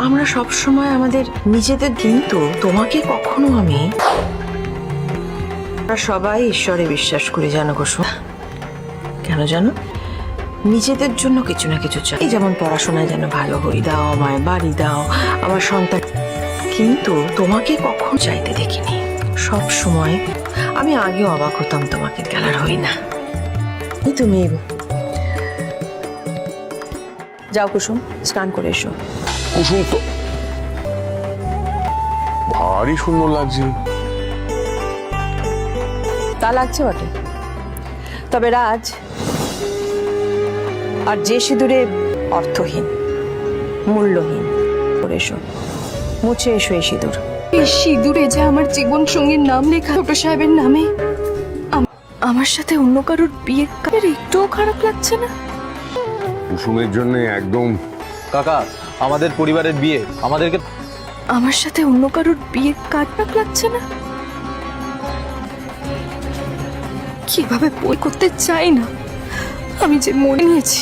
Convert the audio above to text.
আমরা সব সময় আমাদের নিজেদের, কিন্তু তোমাকে কখনো আমরা সবাই ঈশ্বরে বিশ্বাস করি, জানো কুসুম। কেন জানো? নিজেদের জন্য কিছু না কিছু চাই, যেমন পড়াশোনায় যেন ভালো হই, দাও আমায় বাড়ি, দাও আমার সন্তান। কিন্তু তোমাকে কখনো চাইতে দেখিনি। সব সময় আমি আগেও অবাক হতাম, তোমাকে গেলার হই না। তুমি যাও কুসুম, স্নান করে এসো। কুসুম তো ভারী সুন্দর লাগছে। তা লাগছে বটে, তবে রাজ আর যে সিঁদুরে অর্থহীন, মূল্যহীন। করে এসো, মুছে এসো এই সিঁদুর। এই সিঁদুরে যে আমার জীবন সঙ্গীর নাম লেখা, ছোট সাহেবের নামে। আমার সাথে অন্য কারোর বিয়ে একটুও খারাপ লাগছে না। কুসুমের জন্য একদম। কাকা, আমাদের পরিবারের বিয়ে, আমাদেরকে আমার সাথে অন্য কারোর বিয়ে খারাপ লাগছে না। কিভাবে বই করতে চাই না, আমি যে মনে নিয়েছি